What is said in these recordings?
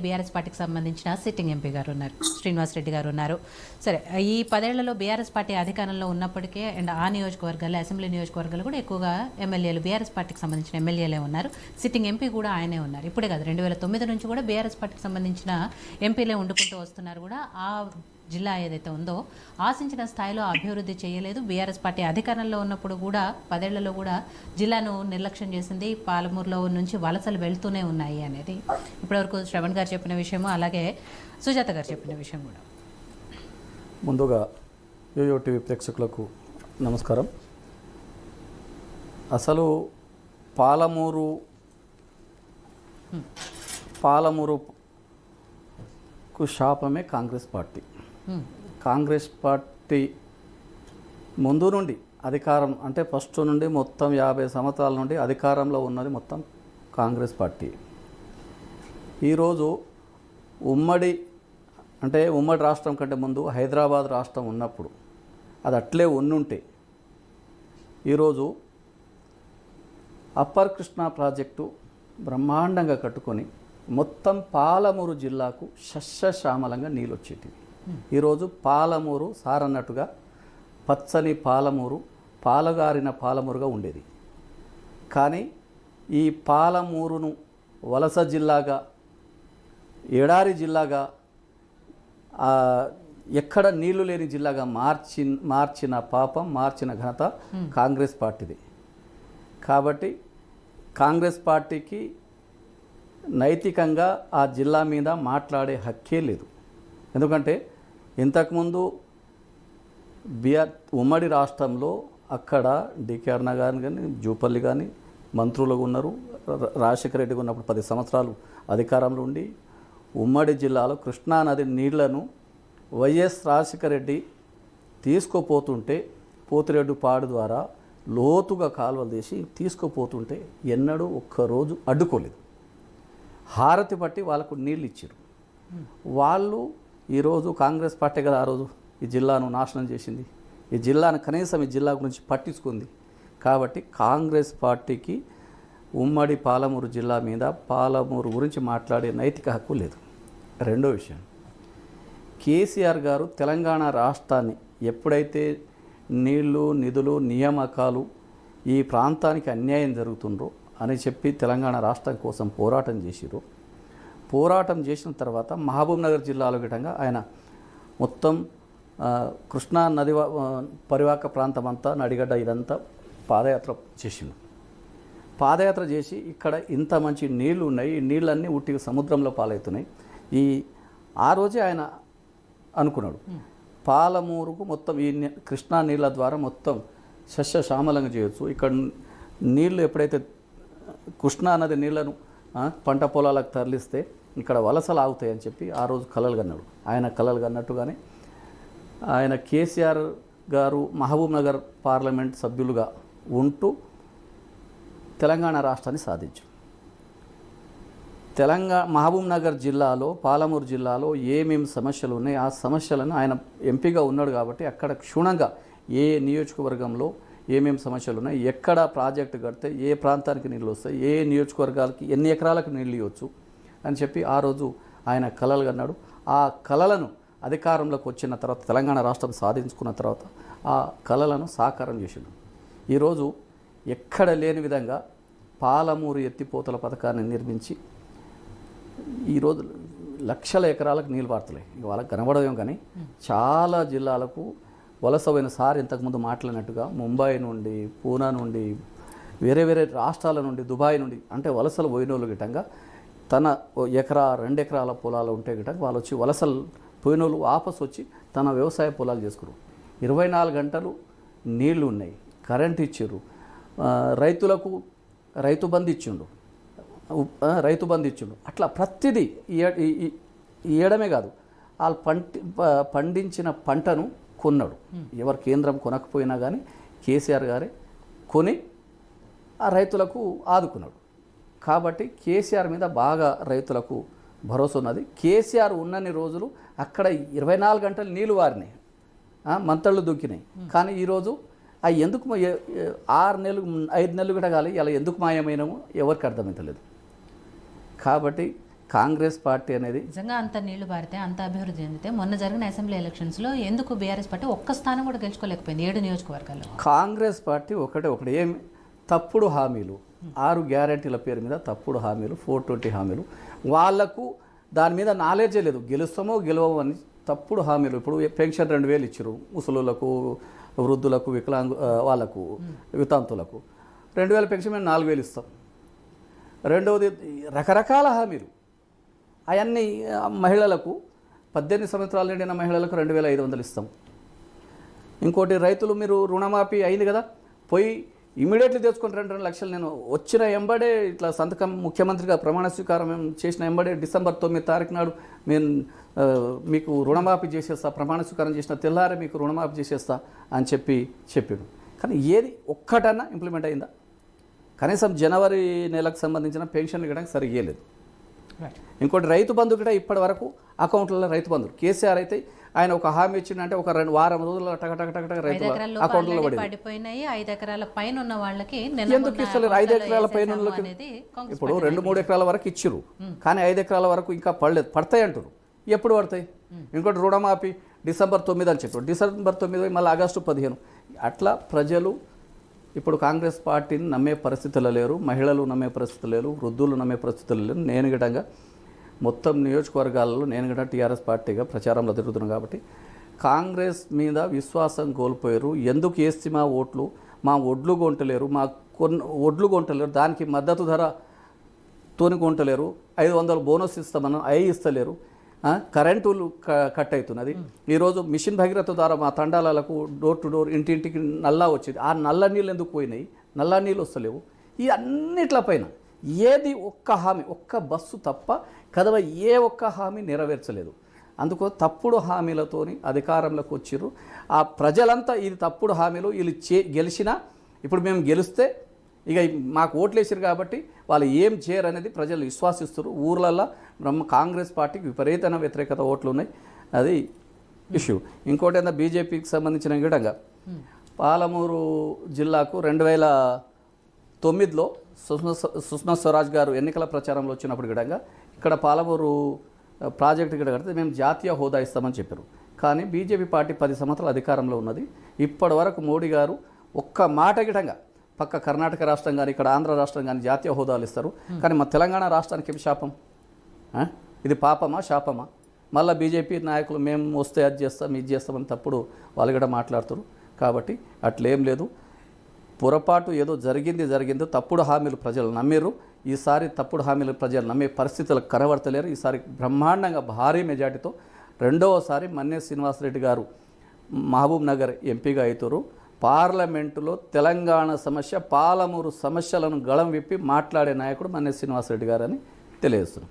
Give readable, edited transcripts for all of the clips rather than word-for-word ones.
BRS పార్టీకి సంబంధించిన sitting MP గారు ఉన్నారు, శ్రీనివాస్ రెడ్డి గారు ఉన్నారు. సరే, ఈ 10 ఏళ్లలో బీఆర్ఎస్ పార్టీ అధికారంలో ఉన్నప్పటికే అండ్ ఆ నియోజకవర్గాలు, అసెంబ్లీ నియోజకవర్గాలు కూడా ఎక్కువగా ఎమ్మెల్యేలు బీఆర్ఎస్ పార్టీకి సంబంధించిన ఎమ్మెల్యేలే ఉన్నారు. సిట్టింగ్ ఎంపీ కూడా ఆయనే ఉన్నారు. ఇప్పుడే కాదు, 2009 నుంచి కూడా బీఆర్ఎస్ పార్టీకి సంబంధించిన ఎంపీలే ఉండుకుంటూ వస్తున్నారు. కూడా ఆ జిల్లా ఏదైతే ఉందో ఆశించిన స్థాయిలో అభివృద్ధి చేయలేదు. బీఆర్ఎస్ పార్టీ అధికారంలో ఉన్నప్పుడు కూడా 10 ఏళ్లలో కూడా జిల్లాను నిర్లక్ష్యం చేసింది. పాలమూరులో నుంచి వలసలు వెళ్తూనే ఉన్నాయి అనేది ఇప్పటివరకు శ్రవణ్ గారు చెప్పిన విషయము, అలాగే సుజాత గారు చెప్పిన విషయం కూడా. ముందుగా యోయో టీవీ ప్రేక్షకులకు నమస్కారం. అసలు పాలమూరుకు శాపమే కాంగ్రెస్ పార్టీ. కాంగ్రెస్ పార్టీ ముందు నుండి అధికారం అంటే ఫస్ట్ నుండి మొత్తం 50 సంవత్సరాల నుండి అధికారంలో ఉన్నది మొత్తం కాంగ్రెస్ పార్టీ. ఈరోజు ఉమ్మడి రాష్ట్రం కంటే ముందు హైదరాబాద్ రాష్ట్రం ఉన్నప్పుడు అది అట్లే ఉండుంటే ఈరోజు అప్పర్ కృష్ణా ప్రాజెక్టు బ్రహ్మాండంగా కట్టుకొని మొత్తం పాలమూరు జిల్లాకు సస్యశ్యామలంగా నీళ్ళు వచ్చేటివి. ఈరోజు పాలమూరు సారన్నట్టుగా పచ్చని పాలమూరు, పాలగారిన పాలమూరుగా ఉండేది. కానీ ఈ పాలమూరును వలస జిల్లాగా, ఎడారి జిల్లాగా, ఎక్కడ నీళ్లు లేని జిల్లాగా మార్చిన పాపం, మార్చిన ఘనత కాంగ్రెస్ పార్టీది. కాబట్టి కాంగ్రెస్ పార్టీకి నైతికంగా ఆ జిల్లా మీద మాట్లాడే హక్కే లేదు. ఎందుకంటే ఇంతకుముందు ఉమ్మడి రాష్ట్రంలో అక్కడ డికే అరుణ గారు కానీ, జూపల్లి కానీ మంత్రులుగా ఉన్నారు. రాజశేఖర రెడ్డి ఉన్నప్పుడు 10 సంవత్సరాలు అధికారంలో ఉండి ఉమ్మడి జిల్లాలో కృష్ణానది నీళ్లను వైఎస్ రాజశేఖర రెడ్డి తీసుకుపోతుంటే పోతిరెడ్డి పాడు ద్వారా లోతుగా కాలువలు తీసి తీసుకుపోతుంటే ఎన్నడూ ఒక్కరోజు అడ్డుకోలేదు. హారతి పట్టి వాళ్ళకు నీళ్ళు ఇచ్చారు. వాళ్ళు ఈరోజు కాంగ్రెస్ పార్టీ కదా ఆ రోజు ఈ జిల్లాను నాశనం చేసింది. ఈ జిల్లాను కనీసం ఈ జిల్లా గురించి పట్టించుకుంది. కాబట్టి కాంగ్రెస్ పార్టీకి ఉమ్మడి పాలమూరు జిల్లా మీద, పాలమూరు గురించి మాట్లాడే నైతిక హక్కు లేదు. రెండో విషయం, కేసీఆర్ గారు తెలంగాణ రాష్ట్రాన్ని ఎప్పుడైతే నీళ్లు, నిధులు, నియామకాలు ఈ ప్రాంతానికి అన్యాయం జరుగుతుందో అని చెప్పి తెలంగాణ రాష్ట్రం కోసం పోరాటం చేసిరు. పోరాటం చేసిన తర్వాత మహబూబ్ నగర్ జిల్లాలో గిటంగా ఆయన మొత్తం కృష్ణా నది పరివాహక ప్రాంతం అంతా, నడిగడ్డ ఇదంతా పాదయాత్ర చేసిండు. పాదయాత్ర చేసి ఇక్కడ ఇంత మంచి నీళ్లు ఉన్నాయి, ఈ నీళ్ళన్నీ ఉట్టిగా సముద్రంలో పాలవుతున్నాయి. ఆ రోజే ఆయన అనుకున్నాడు పాలమూరుకు మొత్తం ఈ కృష్ణా నీళ్ళ ద్వారా మొత్తం సస్యశ్యామలంగా చేయొచ్చు. ఇక్కడ నీళ్లు ఎప్పుడైతే కృష్ణా నది నీళ్లను పంట పొలాలకు తరలిస్తే ఇక్కడ వలసలు ఆగుతాయని చెప్పి ఆ రోజు కలలు కన్నాడు. ఆయన కలలు కన్నట్టుగానే ఆయన కేసీఆర్ గారు మహబూబ్ నగర్ పార్లమెంట్ సభ్యులుగా ఉంటూ తెలంగాణ రాష్ట్రాన్ని సాధించారు. మహబూబ్ నగర్ జిల్లాలో, పాలమూరు జిల్లాలో ఏమేమి సమస్యలు ఉన్నాయి ఆ సమస్యలను ఆయన ఎంపీగా ఉన్నాడు కాబట్టి అక్కడ క్షుణ్ణంగా ఏ నియోజకవర్గంలో ఏమేమి సమస్యలు ఉన్నాయి, ఎక్కడ ప్రాజెక్టు కడితే ఏ ప్రాంతానికి నీళ్ళు వస్తాయి, ఏ నియోజకవర్గాలకి ఎన్ని ఎకరాలకు నీళ్ళు ఇవ్వచ్చు అని చెప్పి ఆ రోజు ఆయన కలలు కన్నాడు. ఆ కలలను అధికారంలోకి వచ్చిన తర్వాత, తెలంగాణ రాష్ట్రం సాధించుకున్న తర్వాత ఆ కలలను సాకారం చేసిండు. ఈరోజు ఎక్కడ లేని విధంగా పాలమూరు ఎత్తిపోతల పథకాన్ని నిర్మించి ఈరోజు లక్షల ఎకరాలకు నీళ్ళు పారుతున్నాయి. ఇక వాళ్ళకి కనబడదేం కానీ చాలా జిల్లాలకు వలసపోయిన సార్ ఇంతకుముందు మాట్లాడినట్టుగా ముంబై నుండి, పూనా నుండి, వేరే వేరే రాష్ట్రాల నుండి, దుబాయ్ నుండి అంటే వలసలు పోయిన వాళ్ళు గిట్టంగా తన 1 ఎకరా 2 ఎకరాల పొలాలు ఉంటే గిట్టంగా వాళ్ళు వచ్చి వలసలు పోయిన వాళ్ళు వాపసు వచ్చి తన వ్యవసాయ పొలాలు చేసుకున్నారు. 24 గంటలు నీళ్లు ఉన్నాయి, కరెంట్ ఇచ్చారు, రైతులకు రైతు బంధు ఇచ్చిండు. అట్లా ప్రతిదీ ఇయ్యడమే కాదు, వాళ్ళు పండించిన పంటను కొన్నాడు. ఎవరు కేంద్రం కొనకపోయినా కానీ కేసీఆర్ గారే కొని ఆ రైతులకు ఆదుకున్నాడు. కాబట్టి కేసీఆర్ మీద బాగా రైతులకు భరోసా ఉన్నది. కేసీఆర్ ఉన్నన్ని రోజులు అక్కడ 24 గంటలు నీళ్ళు వారినాయి, మంతళ్ళు దుక్కినాయి. కానీ ఈరోజు అవి ఎందుకు 6 నెలలు 5 నెలలు కూడా కాలి అలా ఎందుకు మాయమైనామో ఎవరికి అర్థమవుతలేదు. కాబట్టి కాంగ్రెస్ పార్టీ అనేది నిజంగా అంత నీళ్లు పారితే అంత అభివృద్ధి చెందితే మొన్న జరిగిన అసెంబ్లీ ఎలక్షన్స్లో ఎందుకు బీఆర్ఎస్ పార్టీ ఒక్క స్థానం కూడా గెలుచుకోలేకపోయింది 7 నియోజకవర్గాల్లో? కాంగ్రెస్ పార్టీ ఒకటి ఏమి తప్పుడు హామీలు, 6 గ్యారంటీల పేరు మీద తప్పుడు హామీలు, 420 హామీలు, వాళ్లకు దాని మీద నాలెడ్జే లేదు, గెలుస్తామో గెలవమో అని తప్పుడు హామీలు. ఇప్పుడు పెన్షన్ 2000 ఇచ్చారు ముసలులకు, వృద్ధులకు, వాళ్ళకు, వితంతులకు 2000 పెన్షన్ మేము 4000 ఇస్తాం. రెండవది రకరకాల హామీలు, అవన్నీ మహిళలకు 18 సంవత్సరాలు నిండిన మహిళలకు 2500 ఇస్తాం. ఇంకోటి రైతులు మీరు రుణమాఫీ అయింది కదా, పోయి ఇమీడియట్లీ తెచ్చుకొని 2 లక్షలు నేను వచ్చిన ఎంబడే ఇట్లా సంతకం ముఖ్యమంత్రిగా ప్రమాణ స్వీకారం చేసిన ఎంబడే డిసెంబర్ 9 తారీఖు నాడు నేను మీకు రుణమాఫీ చేసేస్తా, ప్రమాణ స్వీకారం చేసిన తెల్లారే మీకు రుణమాఫీ చేసేస్తా అని చెప్పాడు. కానీ ఏది ఒక్కటన్నా ఇంప్లిమెంట్ అయిందా? కనీసం జనవరి నెలకు సంబంధించిన పెన్షన్లు ఇవ్వడానికి సరిగ్గా లేదు. ఇంకోటి రైతు బంధు కూడా ఇప్పటి వరకు అకౌంట్లలో రైతు బంధు కేసీఆర్ అయితే ఆయన ఒక హామీ ఇచ్చిందంటే ఒక 2 వారం రోజుల్లో టక రైతు అకౌంట్లో పడిపోయినాయి. 5 ఎకరాల పైన ఉన్న వాళ్ళకి ఎందుకు ఇస్తలేరు? 5 ఎకరాల పైన ఇప్పుడు 2-3 ఎకరాల వరకు ఇచ్చిరు, కానీ 5 ఎకరాల వరకు ఇంకా పడతాయి అంటారు. ఎప్పుడు పడతాయి? ఇంకోటి రుణమాఫీ డిసెంబర్ 9 అని చెప్పారు, డిసెంబర్ 9 మళ్ళీ ఆగస్టు 15. అట్లా ప్రజలు ఇప్పుడు కాంగ్రెస్ పార్టీని నమ్మే పరిస్థితులు లేరు, మహిళలు నమ్మే పరిస్థితులు లేరు, వృద్ధులు నమ్మే పరిస్థితులు లేరు. నేను గిటంగా మొత్తం నియోజకవర్గాలలో నేను గిట టీఆర్ఎస్ పార్టీగా ప్రచారంలో తిరుగుతున్నాను కాబట్టి కాంగ్రెస్ మీద విశ్వాసం కోల్పోయారు. ఎందుకు వేస్తే మా ఓట్లు, మా ఒడ్లు కొంటలేరు, మా ఒడ్లు కొంటలేరు, దానికి మద్దతు ధర తోని కొంటలేరు, 500 బోనస్ ఇస్తామని అవి ఇస్తలేరు, కరెంటు కట్ అవుతున్నది. ఈరోజు మిషన్ భగీరథ ద్వారా మా తండాలకు డోర్ టు డోర్ ఇంటింటికి నల్లా వచ్చేది, ఆ నల్ల నీళ్ళు ఎందుకు పోయినాయి? నల్ల నీళ్ళు వస్తలేవు. ఈ అన్నిట్ల పైన ఏది ఒక్క హామీ, ఒక్క బస్సు తప్ప కదవ ఏ ఒక్క హామీ నెరవేర్చలేదు. అందుకో తప్పుడు హామీలతోని అధికారంలోకి వచ్చిర్రు. ఆ ప్రజలంతా ఇది తప్పుడు హామీలు, వీళ్ళు గెలిచినా ఇప్పుడు మేము గెలిస్తే ఇక మాకు ఓట్లు వేసారు కాబట్టి వాళ్ళు ఏం చేయరు అనేది ప్రజలు విశ్వాసిస్తారు. ఊర్లల్లో కాంగ్రెస్ పార్టీకి విపరీతమైన వ్యతిరేకత ఓట్లు ఉన్నాయి, అది ఇష్యూ. ఇంకోటి ఏంటంటే బీజేపీకి సంబంధించిన విధంగా పాలమూరు జిల్లాకు 2009లో సుష్మా స్వరాజ్ గారు ఎన్నికల ప్రచారంలో వచ్చినప్పుడు విధంగా ఇక్కడ పాలమూరు ప్రాజెక్టు ఇక్కడ కడితే మేము జాతీయ హోదా ఇస్తామని చెప్పారు. కానీ బీజేపీ పార్టీ 10 సంవత్సరాల అధికారంలో ఉన్నది. ఇప్పటి వరకు మోడీ గారు ఒక్క మాట గిటంగా పక్క కర్ణాటక రాష్ట్రం కానీ ఇక్కడ ఆంధ్ర రాష్ట్రం కానీ జాతీయ హోదాలు ఇస్తారు, కానీ మా తెలంగాణ రాష్ట్రానికి ఏమి శాపం? ఇది పాపమా శాపమా? మళ్ళీ బీజేపీ నాయకులు మేము వస్తే అది చేస్తాం ఇది చేస్తామని తప్పుడు వాళ్ళు కూడా మాట్లాడుతారు. కాబట్టి అట్లేం లేదు, పొరపాటు ఏదో జరిగింది. తప్పుడు హామీలు ప్రజలు నమ్మిరు. ఈసారి తప్పుడు హామీలు ప్రజలు నమ్మే పరిస్థితులు కనబడతలేరు. ఈసారి బ్రహ్మాండంగా భారీ మెజార్టీతో రెండవసారి మన్నే శ్రీనివాసరెడ్డి గారు మహబూబ్ నగర్ ఎంపీగా అవుతారు. పార్లమెంటులో తెలంగాణ సమస్య, పాలమూరు సమస్యలను గళం విప్పి మాట్లాడే నాయకుడు మన్నే శ్రీనివాసరెడ్డి గారు అని తెలియజేస్తున్నాం.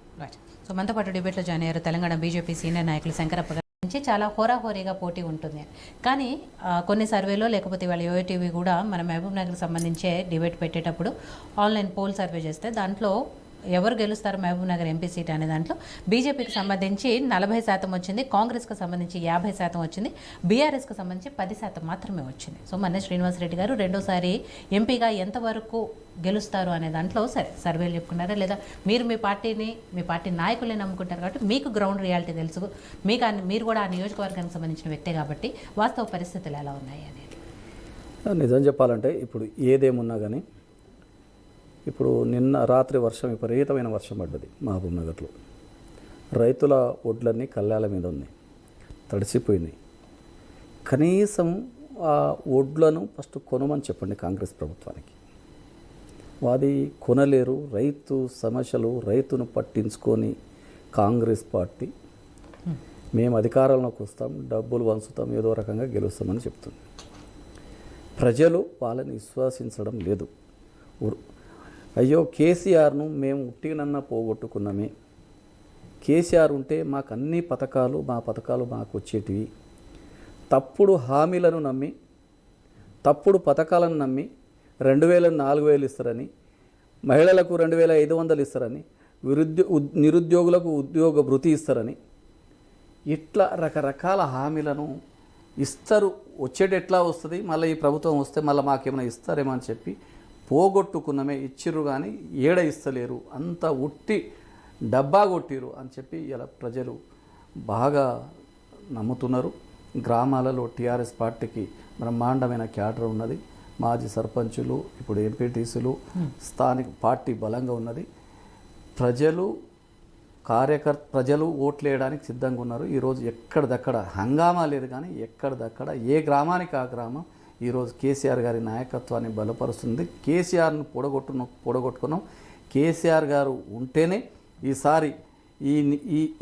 సో మనతో పాటు డిబేట్లో జాయిన్ అయ్యారు తెలంగాణ బీజేపీ సీనియర్ నాయకులు శంకరప్ప గారి నుంచి. చాలా హోరాహోరీగా పోటీ ఉంటుంది, కానీ కొన్ని సర్వేలో లేకపోతే వాళ్ళ యోటీవీ కూడా మన మహబూబ్ నగర్కి సంబంధించే డిబేట్ పెట్టేటప్పుడు ఆన్లైన్ పోల్ సర్వే చేస్తే దాంట్లో ఎవరు గెలుస్తారు మహబూబ్ నగర్ ఎంపీ సీట్ అనే దాంట్లో బీజేపీకి సంబంధించి 40% వచ్చింది, కాంగ్రెస్కి సంబంధించి 50% వచ్చింది, బీఆర్ఎస్కి సంబంధించి 10% మాత్రమే వచ్చింది. సో మన్నే శ్రీనివాసరెడ్డి గారు రెండోసారి ఎంపీగా ఎంతవరకు గెలుస్తారు అనే దాంట్లో సరే సర్వేలు చెప్పుకున్నారా, లేదా మీరు మీ పార్టీ నాయకులే నమ్ముకుంటారు కాబట్టి మీకు గ్రౌండ్ రియాలిటీ తెలుసు, మీరు కూడా ఆ నియోజకవర్గానికి సంబంధించిన వ్యక్తే కాబట్టి వాస్తవ పరిస్థితులు ఎలా ఉన్నాయి అనేది? నిజం చెప్పాలంటే ఇప్పుడు ఏదేమున్నా కానీ ఇప్పుడు నిన్న రాత్రి విపరీతమైన వర్షం పడ్డది మహబూబ్ నగర్లో. రైతుల ఒడ్లన్నీ కళ్ళాల మీద ఉన్నాయి, తడిసిపోయినాయి. కనీసం ఆ ఒడ్లను ఫస్ట్ కొనమని చెప్పండి కాంగ్రెస్ ప్రభుత్వానికి. వాది కొనలేరు. రైతు సమస్యలు రైతును పట్టించుకొని కాంగ్రెస్ పార్టీ మేము అధికారంలోకి వస్తాం, డబ్బులు వంచుతాం, ఏదో రకంగా గెలుస్తామని చెప్తుంది. ప్రజలు వాళ్ళని విశ్వసించడం లేదు. అయ్యో కేసీఆర్ను మేము ఉట్టినన్నా పోగొట్టుకున్నామే, కేసీఆర్ ఉంటే మాకు అన్ని పథకాలు మాకు వచ్చేటివి. తప్పుడు హామీలను నమ్మి, తప్పుడు పథకాలను నమ్మి 2000 4000 ఇస్తారని, మహిళలకు 2500 ఇస్తారని, నిరుద్యోగులకు ఉద్యోగ భృతి ఇస్తారని, ఇట్లా రకరకాల హామీలను ఇస్తారు. వచ్చేటి ఎట్లా వస్తుంది, మళ్ళీ ఈ ప్రభుత్వం వస్తే మళ్ళీ మాకేమైనా ఇస్తారేమో అని చెప్పి పోగొట్టుకున్నమే. ఇచ్చిర్రు కానీ ఏడ ఇస్తలేరు. అంత ఉట్టి డబ్బా కొట్టిరు అని చెప్పి ఇలా ప్రజలు బాగా నమ్ముతున్నారు. గ్రామాలలో టీఆర్ఎస్ పార్టీకి బ్రహ్మాండమైన క్యాడర్ ఉన్నది. మాజీ సర్పంచులు, ఇప్పుడు ఎంపీటీసీలు, స్థానిక పార్టీ బలంగా ఉన్నది. ప్రజలు ఓట్లు వేయడానికి సిద్ధంగా ఉన్నారు. ఈరోజు ఎక్కడిదక్కడ హంగామా లేదు, కానీ ఎక్కడిదక్కడ ఏ గ్రామానికి ఆ గ్రామం ఈరోజు కేసీఆర్ గారి నాయకత్వాన్ని బలపరుస్తుంది. కేసీఆర్ను పొడగొట్టుకున్నాం. కేసీఆర్ గారు ఉంటేనే ఈసారి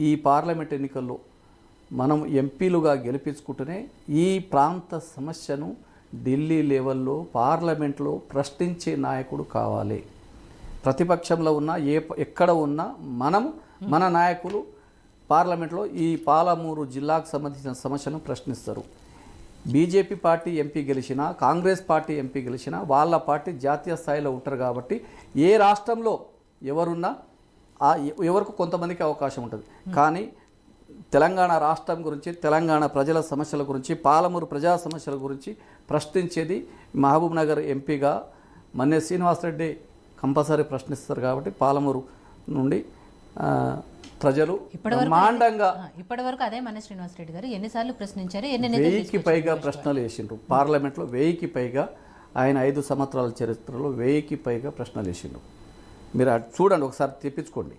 ఈ పార్లమెంట్ ఎన్నికల్లో మనం ఎంపీలుగా గెలిపించుకుంటూనే ఈ ప్రాంత సమస్యను ఢిల్లీ లెవెల్లో పార్లమెంట్లో ప్రశ్నించే నాయకుడు కావాలి. ప్రతిపక్షంలో ఉన్న ఎక్కడ ఉన్నా మన నాయకులు పార్లమెంట్లో ఈ పాలమూరు జిల్లాకు సంబంధించిన సమస్యను ప్రశ్నిస్తారు. బీజేపీ పార్టీ ఎంపీ గెలిచినా, కాంగ్రెస్ పార్టీ ఎంపీ గెలిచినా వాళ్ళ పార్టీ జాతీయ స్థాయిలో ఉంటారు కాబట్టి ఏ రాష్ట్రంలో ఎవరున్నా ఎవరికి కొంతమందికి అవకాశం ఉంటుంది. కానీ తెలంగాణ రాష్ట్రం గురించి, తెలంగాణ ప్రజల సమస్యల గురించి, పాలమూరు ప్రజా సమస్యల గురించి ప్రశ్నించేది మహబూబ్ నగర్ ఎంపీగా మన్నే శ్రీనివాసరెడ్డి కంపల్సరీ ప్రశ్నిస్తారు. కాబట్టి పాలమూరు నుండి ప్రజలు బ్రహ్మాండంగా ఇప్పటివరకు అదే మన్నే శ్రీనివాసరెడ్డి గారు ఎన్నిసార్లు ప్రశ్నించారు? 1000కి పైగా ప్రశ్నలు వేసిండ్రు పార్లమెంట్లో. 1000కి పైగా ఆయన 5 సంవత్సరాల చరిత్రలో 1000కి పైగా ప్రశ్నలు వేసిండ్రు. మీరు చూడండి, ఒకసారి తెప్పించుకోండి.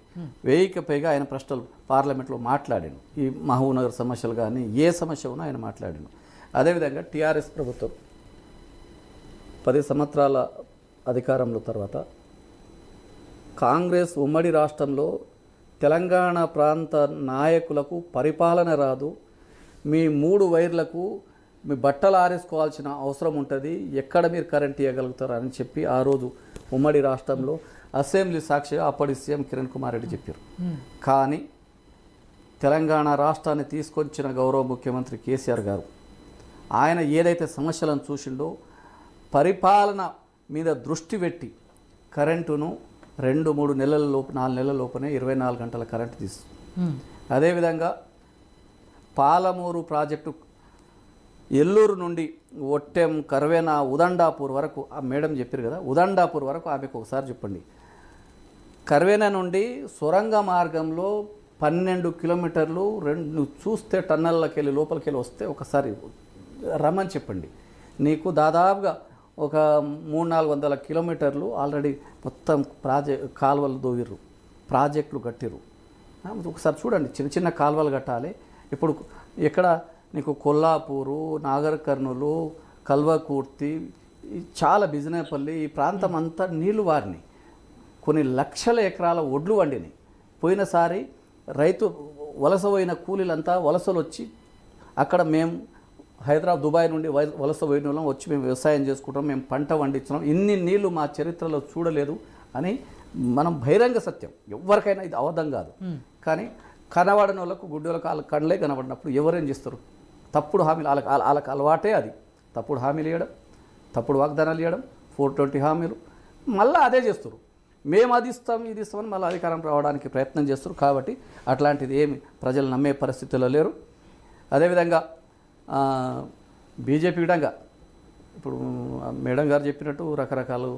1000కి పైగా ఆయన ప్రశ్నలు పార్లమెంట్లో మాట్లాడాను. ఈ మహబూబ్ నగర్ సమస్యలు కానీ ఏ సమస్య ఉన్నా ఆయన మాట్లాడాను. అదేవిధంగా టీఆర్ఎస్ ప్రభుత్వం 10 సంవత్సరాల అధికారంలో తర్వాత కాంగ్రెస్ ఉమ్మడి రాష్ట్రంలో తెలంగాణ ప్రాంత నాయకులకు పరిపాలన రాదు, మీ 3 వైర్లకు మీ బట్టలు ఆరేసుకోవాల్సిన అవసరం ఉంటుంది, ఎక్కడ మీరు కరెంట్ ఇవ్వగలుగుతారు అని చెప్పి ఆ రోజు ఉమ్మడి రాష్ట్రంలో అసెంబ్లీ సాక్షిగా అప్పటి సీఎం కిరణ్ కుమార్ రెడ్డి చెప్పారు. కానీ తెలంగాణ రాష్ట్రాన్ని తీసుకొచ్చిన గౌరవ ముఖ్యమంత్రి కేసీఆర్ గారు ఆయన ఏదైతే సమస్యలను చూసిండో పరిపాలన మీద దృష్టి పెట్టి కరెంటును 2-3 నెలల లోపు 4 నెలల లోపునే 24 గంటల కరెంటు తీస్తుంది. అదేవిధంగా పాలమూరు ప్రాజెక్టు ఎల్లూరు నుండి ఒట్టెం, కర్వేన, ఉదండాపూర్ వరకు ఆ మేడం చెప్పారు కదా, ఉదండాపూర్ వరకు ఆమెకు ఒకసారి చెప్పండి. కర్వేన నుండి సొరంగ మార్గంలో 12 కిలోమీటర్లు నువ్వు చూస్తే టన్నెల్లోకి వెళ్ళి లోపలికి వెళ్ళి వస్తే ఒకసారి రమ్మని చెప్పండి. నీకు దాదాపుగా ఒక 300-400 కిలోమీటర్లు ఆల్రెడీ మొత్తం కాలువలు దోవిర్రు, ప్రాజెక్టులు కట్టిర్రు. ఒకసారి చూడండి, చిన్న చిన్న కాలువలు కట్టాలి. ఇప్పుడు ఎక్కడ నీకు కొల్లాపూరు, నాగర్ కర్నూలు, కల్వకుర్తి, చాలా బిజినేపల్లి ఈ ప్రాంతం అంతా నీళ్లు వారినాయి. కొన్ని లక్షల ఎకరాల ఒడ్లు వండినాయి. పోయినసారి రైతు వలస పోయిన కూలీలంతా వలసలు వచ్చి అక్కడ మేము హైదరాబాద్, దుబాయ్ నుండి వలస పోయిన వాళ్ళం వచ్చి మేము వ్యవసాయం చేసుకుంటాం, మేము పంట పండించున్నాం, ఇన్ని నీళ్లు మా చరిత్రలో చూడలేదు అని మనం బహిరంగ సత్యం. ఎవరికైనా ఇది అబద్ధం కాదు. కానీ కనబడిన వాళ్ళకు, గుడ్డోళ్ళకు వాళ్ళ కళ్ళే కనబడినప్పుడు ఎవరేం చేస్తారు? తప్పుడు హామీలు, వాళ్ళకి అలవాటే అది. తప్పుడు హామీలు ఇవ్వడం, తప్పుడు వాగ్దానాలు ఇవ్వడం, 420 హామీలు, మళ్ళీ అదే చేస్తారు. మేము అది ఇస్తాం, ఇది ఇస్తామని మళ్ళీ అధికారం రావడానికి ప్రయత్నం చేస్తారు. కాబట్టి అట్లాంటిది ఏమి ప్రజలు నమ్మే పరిస్థితుల్లో లేరు. అదేవిధంగా బీజేపీ విధంగా ఇప్పుడు మేడం గారు చెప్పినట్టు రకరకాలు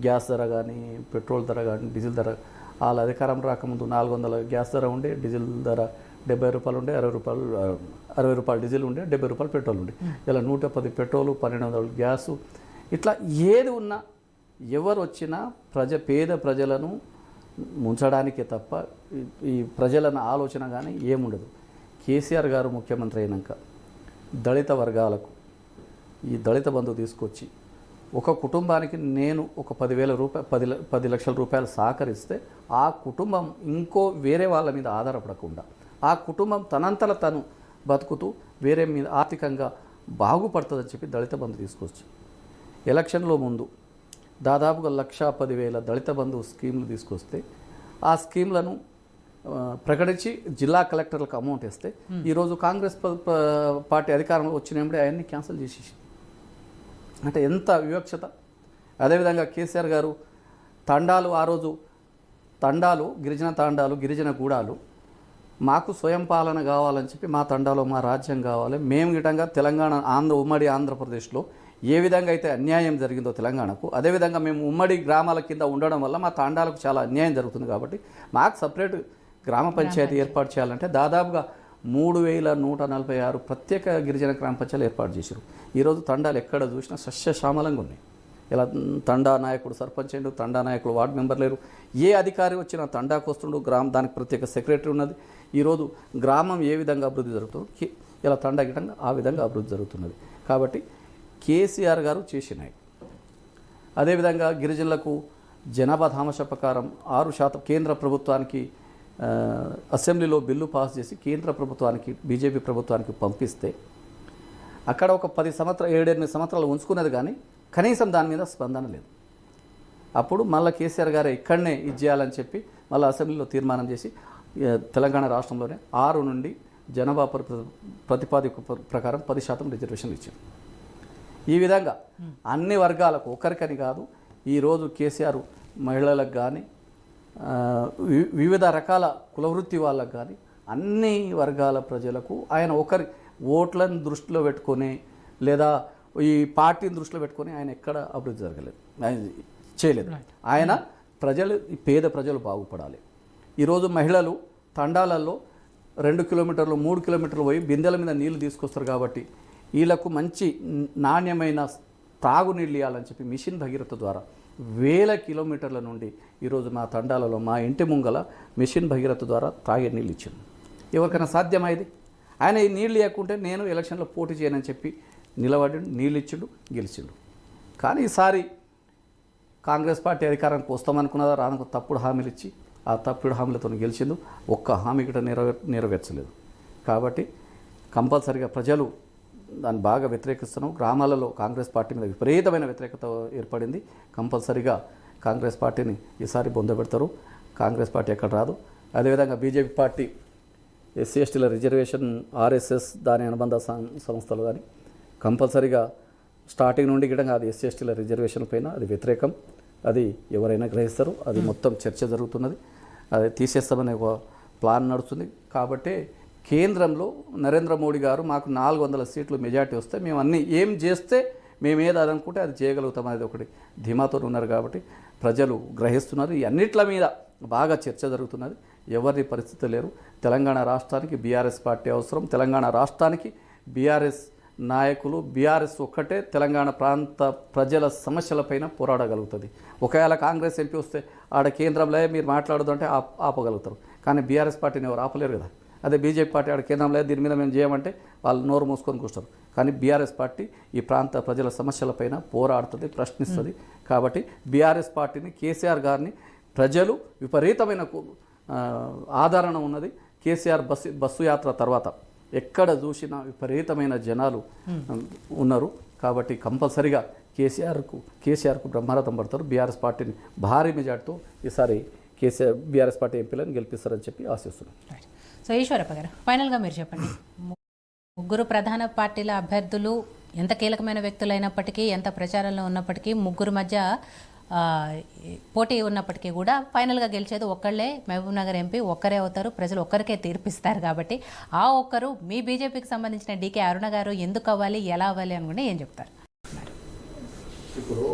గ్యాస్ ధర కానీ, పెట్రోల్ ధర కానీ, డీజిల్ ధర, వాళ్ళ అధికారం రాకముందు 400 గ్యాస్ ధర ఉండే, డీజిల్ ధర 70 రూపాయలు ఉండే, 60 రూపాయలు డీజిల్ ఉండే, 70 రూపాయలు పెట్రోల్ ఉండే. ఇలా 110 పెట్రోలు, 1200 గ్యాసు. ఇట్లా ఏది ఉన్నా ఎవరు వచ్చినా పేద ప్రజలను ముంచడానికే తప్ప ఈ ప్రజలను ఆలోచన కానీ ఏముండదు. కేసీఆర్ గారు ముఖ్యమంత్రి అయినాక దళిత వర్గాలకు ఈ దళిత బంధు తీసుకొచ్చి ఒక కుటుంబానికి నేను ఒక 10,000 రూపాయలు 10 లక్షల రూపాయలు సహకరిస్తే ఆ కుటుంబం ఇంకో వేరే వాళ్ళ మీద ఆధారపడకుండా ఆ కుటుంబం తనంతల తను బతుకుతూ వేరే మీద ఆర్థికంగా బాగుపడుతుందని చెప్పి దళిత బంధు తీసుకొచ్చి ఎలక్షన్లో ముందు దాదాపుగా 1,10,000 దళిత బంధు స్కీములు తీసుకొస్తే ఆ స్కీమ్లను ప్రకటించి జిల్లా కలెక్టర్లకు అమౌంట్ ఇస్తే ఈరోజు కాంగ్రెస్ పార్టీ అధికారంలో వచ్చినప్పుడే అవన్నీ క్యాన్సిల్ చేసేసి, అంటే ఎంత వివక్షత. అదేవిధంగా కేసీఆర్ గారు తండాలు, ఆ రోజు తండాలు, గిరిజన గూడాలు మాకు స్వయం పాలన కావాలని చెప్పి, మా తండాలో మా రాజ్యం కావాలి, మేము గిటంగా తెలంగాణ ఉమ్మడి ఆంధ్రప్రదేశ్లో ఏ విధంగా అయితే అన్యాయం జరిగిందో తెలంగాణకు, అదేవిధంగా మేము ఉమ్మడి గ్రామాల కింద ఉండడం వల్ల మా తాండాలకు చాలా అన్యాయం జరుగుతుంది. కాబట్టి మాకు సపరేట్ గ్రామ పంచాయతీ ఏర్పాటు చేయాలంటే దాదాపుగా 3146 ప్రత్యేక గిరిజన గ్రామ పంచాయతీలు ఏర్పాటు చేశారు. ఈరోజు తండాలు ఎక్కడ చూసినా సస్యశ్యామలంగా ఉన్నాయి. ఇలా తండా నాయకుడు సర్పంచ్ అయ్యిండు, తండా నాయకుడు వార్డు మెంబర్ లేరు. ఏ అధికారి వచ్చినా తండాకు వస్తుండు, దానికి ప్రత్యేక సెక్రటరీ ఉన్నది. ఈరోజు గ్రామం ఏ విధంగా అభివృద్ధి జరుగుతుంది, ఇలా తండా గిటంగా ఆ విధంగా అభివృద్ధి జరుగుతున్నది. కాబట్టి కేసీఆర్ గారు చేసినాయి. అదేవిధంగా గిరిజనులకు జనాభా దామాషా ప్రకారం 6% కేంద్ర ప్రభుత్వానికి అసెంబ్లీలో బిల్లు పాస్ చేసి కేంద్ర ప్రభుత్వానికి బీజేపీ ప్రభుత్వానికి పంపిస్తే అక్కడ ఒక 7-8 సంవత్సరాలు ఉంచుకున్నది, కానీ కనీసం దాని మీద స్పందన లేదు. అప్పుడు మళ్ళీ కేసీఆర్ గారే ఇక్కడనే ఇది చేయాలని చెప్పి మళ్ళీ అసెంబ్లీలో తీర్మానం చేసి తెలంగాణ రాష్ట్రంలోనే 6 నుండి జనాభా ప్రతిపాదిక ప్రకారం 10% రిజర్వేషన్లు ఇచ్చారు. ఈ విధంగా అన్ని వర్గాలకు, ఒకరికని కాదు, ఈరోజు కేసీఆర్ మహిళలకు కానీ వివిధ రకాల కులవృత్తి వాళ్ళకు కానీ అన్ని వర్గాల ప్రజలకు ఆయన ఒకరి ఓట్లను దృష్టిలో పెట్టుకొని లేదా ఈ పార్టీని దృష్టిలో పెట్టుకొని ఆయన ఎక్కడ అభివృద్ధి జరగలేదు, ఆయన చేయలేదు. ఆయన పేద ప్రజలు బాగుపడాలి. ఈరోజు మహిళలు తండాలలో 2 కిలోమీటర్లు 3 కిలోమీటర్లు పోయి బిందెల మీద నీళ్లు తీసుకొస్తారు. కాబట్టి వీళ్ళకు మంచి నాణ్యమైన తాగునీళ్ళు ఇవ్వాలని చెప్పి మిషన్ భగీరథ ద్వారా 1000 కిలోమీటర్ల నుండి ఈరోజు మా తండాలలో మా ఇంటి ముంగల మిషన్ భగీరథ ద్వారా తాగే నీళ్ళు ఇచ్చాను. ఎవరికైనా సాధ్యమైంది? ఆయన ఈ నీళ్ళు ఇవ్వకుంటే నేను ఎలక్షన్లో పోటీ చేయనని చెప్పి నిలబడి నీళ్ళు ఇచ్చిండు, గెలిచిండు. కానీ ఈసారి కాంగ్రెస్ పార్టీ అధికారానికి వస్తామనుకున్నదా రానుకు తప్పుడు హామీలు ఇచ్చి ఆ తప్పుడు హామీలతో గెలిచిండు. ఒక్క హామీ కూడా నెరవేర్చలేదు. కాబట్టి కంపల్సరిగా ప్రజలు దాన్ని బాగా వ్యతిరేకిస్తున్నాం. గ్రామాలలో కాంగ్రెస్ పార్టీ మీద విపరీతమైన వ్యతిరేకత ఏర్పడింది. కంపల్సరిగా కాంగ్రెస్ పార్టీని ఈసారి బొందబెడతారు. కాంగ్రెస్ పార్టీ ఎక్కడ రాదు. అదేవిధంగా బీజేపీ పార్టీ ఎస్సీ ఎస్టీల రిజర్వేషన్, ఆర్ఎస్ఎస్ దాని అనుబంధ సంస్థలు కానీ కంపల్సరిగా స్టార్టింగ్ నుండి గిటంగా అది ఎస్సీ ఎస్టీల రిజర్వేషన్ పైన అది వ్యతిరేకం. అది ఎవరైనా గ్రహిస్తారు. అది మొత్తం చర్చ జరుగుతున్నది. అది తీసేస్తామనే ఒక ప్లాన్ నడుస్తుంది. కాబట్టి కేంద్రంలో నరేంద్ర మోడీ గారు మాకు 400 సీట్లు మెజార్టీ వస్తే మేము అన్నీ ఏం చేస్తే మేము ఏది అనుకుంటే అది చేయగలుగుతాం అనేది ఒకటి ధీమాతో ఉన్నారు. కాబట్టి ప్రజలు గ్రహిస్తున్నారు. ఈ అన్నిట్ల మీద బాగా చర్చ జరుగుతున్నది. ఎవరి పరిస్థితి లేరు. తెలంగాణ రాష్ట్రానికి బీఆర్ఎస్ పార్టీ అవసరం. తెలంగాణ రాష్ట్రానికి బీఆర్ఎస్ నాయకులు, బీఆర్ఎస్ ఒక్కటే తెలంగాణ ప్రాంత ప్రజల సమస్యలపైన పోరాడగలుగుతుంది. ఒకవేళ కాంగ్రెస్ ఎంపీ వస్తే ఆడ కేంద్రంలో మీరు మాట్లాడదు అంటే ఆపగలుగుతారు. కానీ బీఆర్ఎస్ పార్టీని ఎవరు ఆపలేరు కదా. అదే బీజేపీ పార్టీ ఆడ కేంద్రంలో దీని మీద మేము చేయమంటే వాళ్ళు నోరు మూసుకొని కూర్చోరు. కానీ బీఆర్ఎస్ పార్టీ ఈ ప్రాంత ప్రజల సమస్యలపైన పోరాడుతుంది, ప్రశ్నిస్తుంది. కాబట్టి బీఆర్ఎస్ పార్టీని, కేసీఆర్ గారిని ప్రజలు విపరీతమైన ఆదరణ ఉన్నది. కేసీఆర్ బస్సు యాత్ర తర్వాత ఎక్కడ చూసినా విపరీతమైన జనాలు ఉన్నారు. కాబట్టి కంపల్సరిగా కేసీఆర్కు బ్రహ్మరథం పడతారు. బీఆర్ఎస్ పార్టీని భారీ మెజార్టీతో ఈసారి బీఆర్ఎస్ పార్టీ ఎంపీలను గెలిపిస్తారని చెప్పి ఆశిస్తున్నాం. సో ఈశ్వరప్ప గారు, ఫైనల్గా మీరు చెప్పండి. 3 ప్రధాన పార్టీల అభ్యర్థులు ఎంత కీలకమైన వ్యక్తులు అయినప్పటికీ, ఎంత ప్రచారంలో ఉన్నప్పటికీ, 3 మధ్య పోటీ ఉన్నప్పటికీ కూడా ఫైనల్గా గెలిచేది ఒక్కళ్ళే. మహబూబ్ నగర్ ఎంపీ ఒక్కరే అవుతారు. ప్రజలు ఒక్కరికే తీర్పిస్తారు. కాబట్టి ఆ ఒక్కరు మీ బీజేపీకి సంబంధించిన డీకే అరుణ గారు ఎందుకు అవ్వాలి, ఎలా అవ్వాలి అనుకుంటే ఏం చెప్తారు? ఇప్పుడు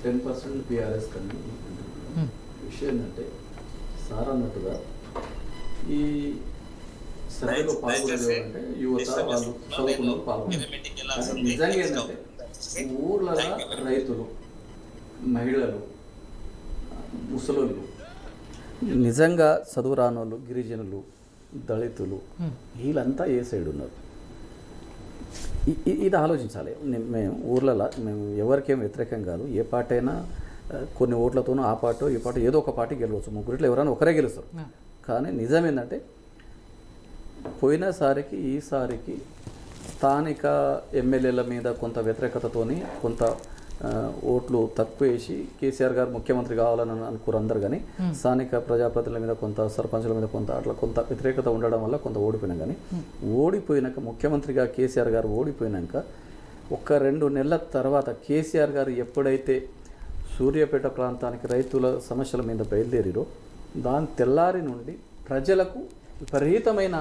10% బీఆర్ఎస్ కన్నా విషయం ఏంటంటే సార్ అన్నట్టుగా ఈ సర్వేలో పాల్గొనేది అంటే యువత, వాళ్ళు చదువుకున్న పాల్గొన్నారు. నిజంగా ఏంటంటే ఊర్లలో రైతులు, మహిళలు, ముసలోళ్ళు, నిజంగా చదువు రానోళ్ళు, గిరిజనులు, దళితులు వీళ్ళంతా ఏ సైడ్ ఉన్నారు ఇది ఆలోచించాలి. మేము ఊర్లలో మేము ఎవరికేం వ్యతిరేకం కాదు. ఏ పార్టీ అయినా కొన్ని ఓట్లతోనూ ఆ పార్టీ ఈ పార్టీ ఏదో ఒక పార్టీ గెలవచ్చు. 3 ఎవరైనా ఒకరే గెలుస్తారు. కానీ నిజం ఏంటంటే పోయినసారికి ఈసారికి స్థానిక ఎమ్మెల్యేల మీద కొంత వ్యతిరేకతతోని కొంత ఓట్లు తక్కువ వేసి కేసీఆర్ గారు ముఖ్యమంత్రి కావాలని అనుకోరు అందరు. కానీ స్థానిక ప్రజాప్రతినిధుల మీద కొంత, సర్పంచుల మీద కొంత, అట్లా కొంత వ్యతిరేకత ఉండడం వల్ల కొంత ఓడిపోయినాం. కానీ ఓడిపోయినాక ముఖ్యమంత్రిగా కేసీఆర్ గారు ఓడిపోయినాక 1-2 నెలల తర్వాత కేసీఆర్ గారు ఎప్పుడైతే సూర్యాపేట ప్రాంతానికి రైతుల సమస్యల మీద బయలుదేరిరో దాని తెల్లారి నుండి ప్రజలకు విపరీతమైన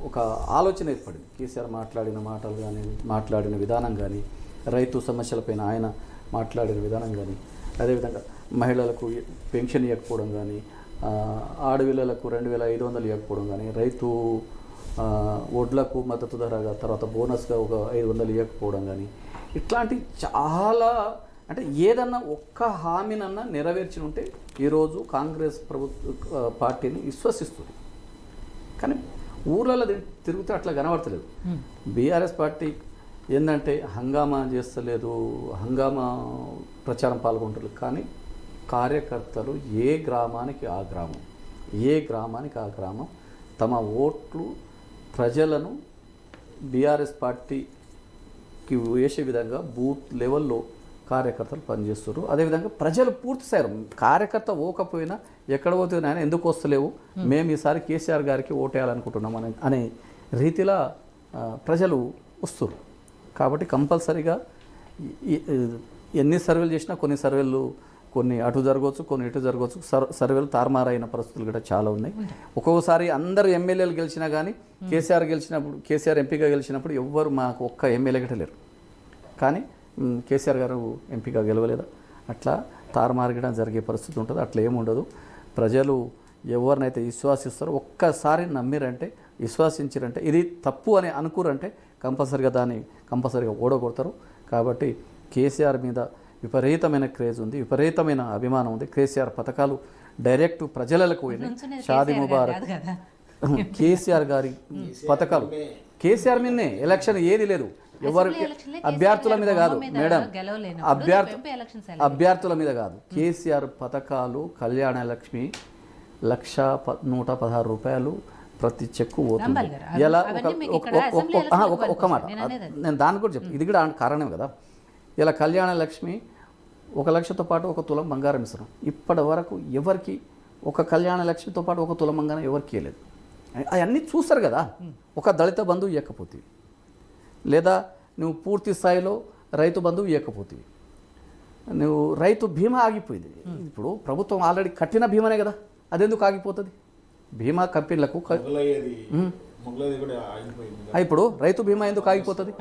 ఒక ఆలోచన ఏర్పడింది. కేసీఆర్ మాట్లాడిన మాటలు కానీ, మాట్లాడిన విధానం కానీ, రైతు సమస్యలపైన ఆయన మాట్లాడిన విధానం కానీ, అదేవిధంగా మహిళలకు పెన్షన్ ఇవ్వకపోవడం కానీ, ఆడపిల్లలకు 2,500 ఇవ్వకపోవడం కానీ, రైతు వడ్లకు మద్దతు ధరగా తర్వాత బోనస్గా ఒక 500 ఇవ్వకపోవడం కానీ, ఇట్లాంటి చాలా అంటే ఏదన్నా ఒక్క హామీనన్నా నెరవేర్చి ఉంటే ఈరోజు కాంగ్రెస్ పార్టీని విశ్వసిస్తుంది. కానీ ఊర్లలో తిరిగితే అట్లా కనబడతలేదు. బీఆర్ఎస్ పార్టీ ఏంటంటే హంగామా చేస్తలేదు, హంగామా ప్రచారం పాల్గొంటలేదు. కానీ కార్యకర్తలు ఏ గ్రామానికి ఆ గ్రామం తమ ఓట్లు ప్రజలను బీఆర్ఎస్ పార్టీకి వేసే విధంగా బూత్ లెవెల్లో కార్యకర్తలు పనిచేస్తారు. అదేవిధంగా ప్రజలు పూర్తి స్థాయి కార్యకర్త ఓకపోయినా ఎక్కడ పోతే ఆయన ఎందుకు వస్తలేవు, మేము ఈసారి కేసీఆర్ గారికి ఓటేయాలనుకుంటున్నాం అనే రీతిలో ప్రజలు వస్తారు. కాబట్టి కంపల్సరీగా ఎన్ని సర్వేలు చేసినా కొన్ని అటు జరగవచ్చు, కొన్ని ఇటు జరగవచ్చు. సర్వేలు తారుమారైన పరిస్థితులు కూడా చాలా ఉన్నాయి. ఒక్కొక్కసారి అందరు ఎమ్మెల్యేలు గెలిచినా కానీ కేసీఆర్ ఎంపీగా గెలిచినప్పుడు ఎవ్వరు మాకు ఒక్క ఎమ్మెల్యే గట్ట లేరు. కానీ కేసీఆర్ గారు ఎంపీగా గెలవలేదా, అట్లా తారుమారుగా జరిగే పరిస్థితి ఉంటుంది. అట్లా ఏముండదు. ప్రజలు ఎవరినైతే విశ్వాసిస్తారో ఒక్కసారి నమ్మిరంటే, విశ్వాసించారంటే, ఇది తప్పు అని అనుకురంటే కంపల్సరిగా ఓడగొడతారు. కాబట్టి కేసీఆర్ మీద విపరీతమైన క్రేజ్ ఉంది, విపరీతమైన అభిమానం ఉంది. కేసీఆర్ పథకాలు డైరెక్ట్ ప్రజలకు పోయినాయి. షాదీ ముబారక్, కేసీఆర్ గారి పథకాలు కేసీఆర్ మీదనే. ఎలక్షన్ ఏది లేదు, ఎవరు అభ్యర్థుల మీద కాదు మేడం, అభ్యర్థుల మీద కాదు. కేసీఆర్ పథకాలు కళ్యాణ లక్ష్మి 1,116 రూపాయలు ప్రతి చెక్కు పోతుంది. ఎలా ఒక మాట నేను దాని కూడా చెప్తాను, ఇది కూడా కారణం కదా. ఇలా కళ్యాణ లక్ష్మి 1,00,000తో పాటు 1 తులం బంగారం ఇస్తున్నాం. ఇప్పటి వరకు ఎవరికి ఒక కళ్యాణ లక్ష్మితో పాటు 1 తులం బంగారం ఎవరికి ఇవ్వలేదు. అవన్నీ చూస్తారు కదా. ఒక దళిత బంధువు ఇవ్వకపోతే, లేదా నువ్వు పూర్తి స్థాయిలో రైతు బంధువు ఇవ్వకపోతే, నువ్వు రైతు బీమా ఆగిపోయింది. ఇప్పుడు ప్రభుత్వం ఆల్రెడీ కట్టిన బీమానే కదా, అదెందుకు ఆగిపోతుంది? బీమా కంపెనీలకు ఇప్పుడు రైతు బీమా ఎందుకు ఆగిపోతుంది?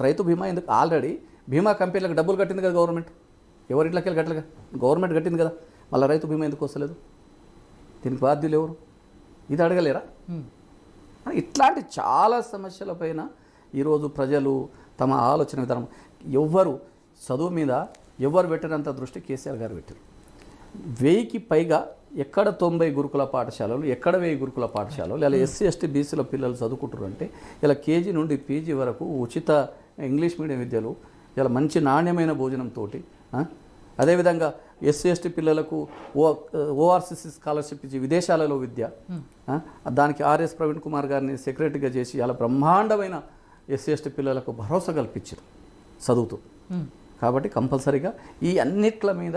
రైతు బీమా ఎందుకు? ఆల్రెడీ బీమా కంపెనీలకు డబ్బులు కట్టింది కదా గవర్నమెంట్. ఎవరింట్లోకి వెళ్ళి కట్టలేగా, గవర్నమెంట్ కట్టింది కదా. మళ్ళీ రైతు బీమా ఎందుకు వస్తలేదు? దీనికి బాధ్యులు ఎవరు? ఇది అడగలేరా? ఇట్లాంటి చాలా సమస్యలపైన ఈరోజు ప్రజలు తమ ఆలోచన విధానం, ఎవ్వరు చదువు మీద ఎవరు పెట్టినంత దృష్టి కేసీఆర్ గారు పెట్టారు. 1000కి పైగా ఎక్కడ 90 గురుకుల పాఠశాలలు, ఎక్కడ 1000 గురుకుల పాఠశాలలు, లేదా ఎస్సీ ఎస్టీ బీసీల పిల్లలు చదువుకుంటారు అంటే ఇలా కేజీ నుండి పీజీ వరకు ఉచిత ఇంగ్లీష్ మీడియం విద్యలు, ఇలా మంచి నాణ్యమైన భోజనంతో, అదేవిధంగా ఎస్సీ ఎస్టీ పిల్లలకు ఓఆర్సీసీ స్కాలర్షిప్ ఇచ్చి విదేశాలలో విద్య, దానికి ఆర్ఎస్ ప్రవీణ్ కుమార్ గారిని సెక్రటరీగా చేసి అలా బ్రహ్మాండమైన ఎస్సీ ఎస్టీ పిల్లలకు భరోసా కల్పించారు చదువుతూ. కాబట్టి కంపల్సరీగా ఈ అన్నిట్ల మీద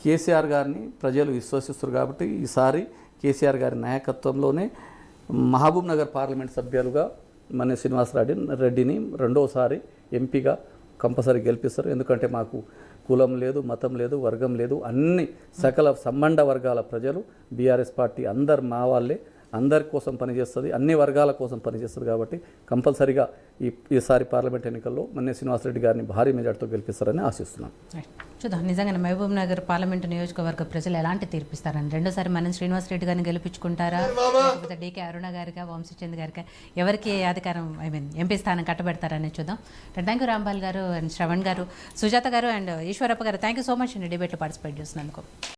కేసీఆర్ గారిని ప్రజలు విశ్వసిస్తారు. కాబట్టి ఈసారి కేసీఆర్ గారి నాయకత్వంలోనే మహబూబ్ నగర్ పార్లమెంట్ సభ్యులుగా మన శ్రీనివాసరెడ్డిని రెండోసారి ఎంపీగా కంపల్సరీ గెలిపిస్తారు. ఎందుకంటే మాకు కులం లేదు, మతం లేదు, వర్గం లేదు, అన్ని సకల సంబంధ వర్గాల ప్రజలు బీఆర్ఎస్ పార్టీ అందరు మా వాళ్ళే, అందరి కోసం పనిచేస్తుంది, అన్ని వర్గాల కోసం పనిచేస్తుంది. కాబట్టి కంపల్సరీగా ఈసారి పార్లమెంట్ ఎన్నికల్లో మన్నే శ్రీనివాసరెడ్డి గారిని భారీ మెజార్టీతో గెలిపిస్తారని ఆశిస్తున్నాను. చూద్దాం నిజంగానే మహబూబ్ నగర్ పార్లమెంటు నియోజకవర్గ ప్రజలు ఎలాంటి తీర్పిస్తారని. రెండోసారి మన శ్రీనివాసరెడ్డి గారిని గెలిపించుకుంటారా, లేకపోతే డీకే అరుణ గారిగా, వంశీచంద్ గారిగా, ఎవరికి అధికారం ఎంపీ స్థానం కట్టబెడతారని చూద్దాం. థ్యాంక్ యూ రాంబాల్ గారు అండ్ శ్రవణ్ గారు, సుజాత గారు అండ్ ఈశ్వరప్ప గారు. థ్యాంక్ యూ సో మచ్ అండి డిబేట్లో పార్టిసిపేట్ చేసినందుకు.